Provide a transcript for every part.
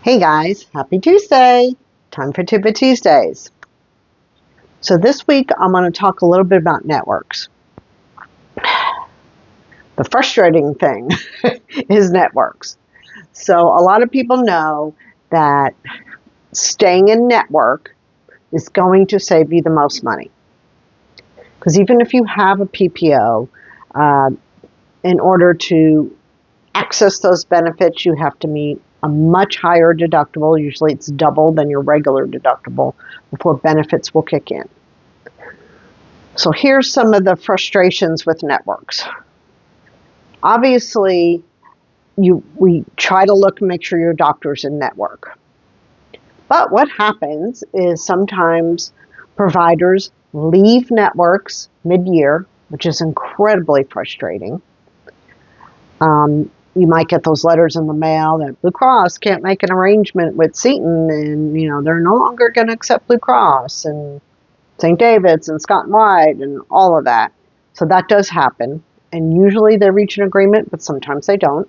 Hey guys, happy Tuesday. Time for Tuba Tuesdays. So this week I'm going to talk a little bit about networks. The frustrating thing is networks. So a lot of people know that staying in network is going to save you the most money. Because even if you have a PPO, in order to access those benefits, you have to meet a much higher deductible. Usually it's double than your regular deductible before benefits will kick in. So here's some of the frustrations with networks. Obviously, we try to look and make sure your doctor's in network. But what happens is sometimes providers leave networks mid-year, which is incredibly frustrating. You might get those letters in the mail that Blue Cross can't make an arrangement with Seton, and they're no longer going to accept Blue Cross and St. David's and Scott and White and all of that. So that does happen, and usually they reach an agreement, but sometimes they don't.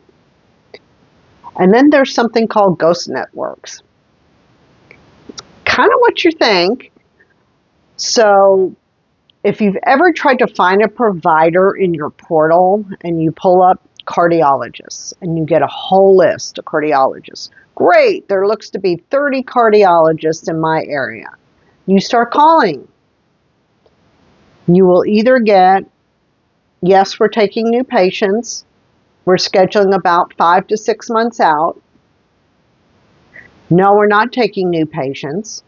And then there's something called ghost networks. Kind of what you think. So if you've ever tried to find a provider in your portal and you pull up cardiologists and you get a whole list of cardiologists, great, there looks to be 30 cardiologists in my area. You start calling. You will either get, yes, we're taking new patients, we're scheduling about 5 to 6 months out, no, we're not taking new patients,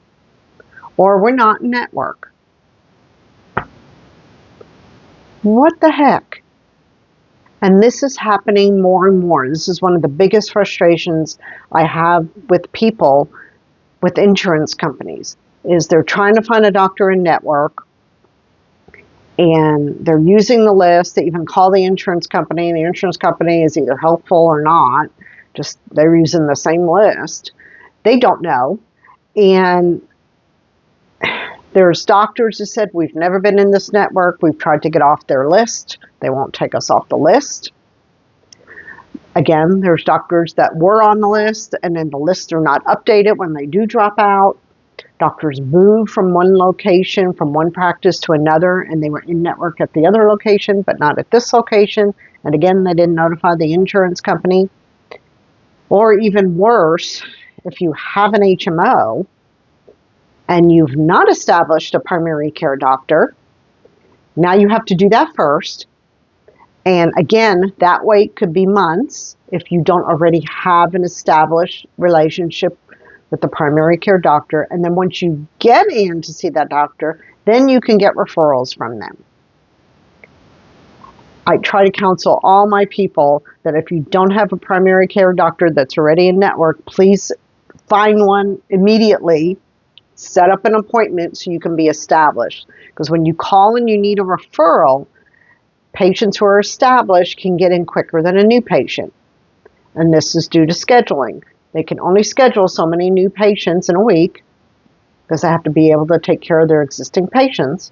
or we're not in network. What the heck? And this is happening more and more. This is one of the biggest frustrations I have with people with insurance companies, is they're trying to find a doctor in network, and they're using the list. They even call the insurance company, and the insurance company is either helpful or not. Just they're using the same list. They don't know. And there's doctors who said, we've never been in this network. We've tried to get off their list. They won't take us off the list. Again, there's doctors that were on the list, and then the lists are not updated when they do drop out. Doctors move from one location, from one practice to another, and they were in network at the other location, but not at this location. And again, they didn't notify the insurance company. Or even worse, if you have an HMO and you've not established a primary care doctor, now you have to do that first. And again, that wait could be months if you don't already have an established relationship with the primary care doctor. And then once you get in to see that doctor, then you can get referrals from them. I try to counsel all my people that if you don't have a primary care doctor that's already in network, please find one immediately. Set up an appointment so you can be established. Because when you call and you need a referral, patients who are established can get in quicker than a new patient. And this is due to scheduling. They can only schedule so many new patients in a week because they have to be able to take care of their existing patients.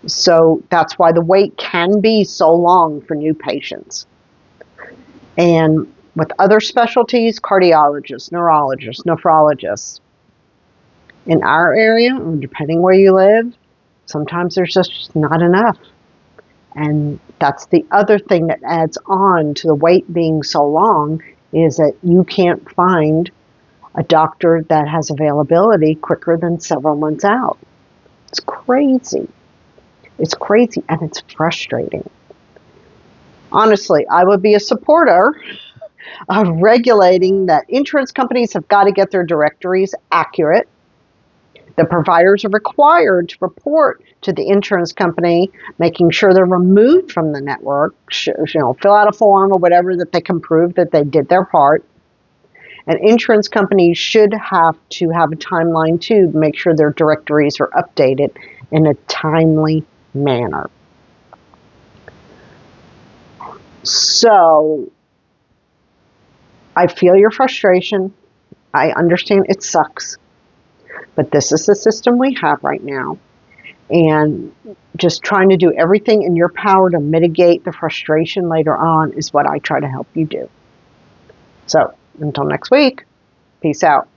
So that's why the wait can be so long for new patients. And with other specialties, cardiologists, neurologists, nephrologists, in our area, or depending where you live, sometimes there's just not enough. And that's the other thing that adds on to the wait being so long, is that you can't find a doctor that has availability quicker than several months out. It's crazy. It's crazy, and it's frustrating. Honestly, I would be a supporter of regulating that insurance companies have got to get their directories accurate. The providers are required to report to the insurance company, making sure they're removed from the network, fill out a form or whatever that they can prove that they did their part. And insurance companies should have to have a timeline too, to make sure their directories are updated in a timely manner. So I feel your frustration. I understand it sucks. But this is the system we have right now. And just trying to do everything in your power to mitigate the frustration later on is what I try to help you do. So until next week. Peace out.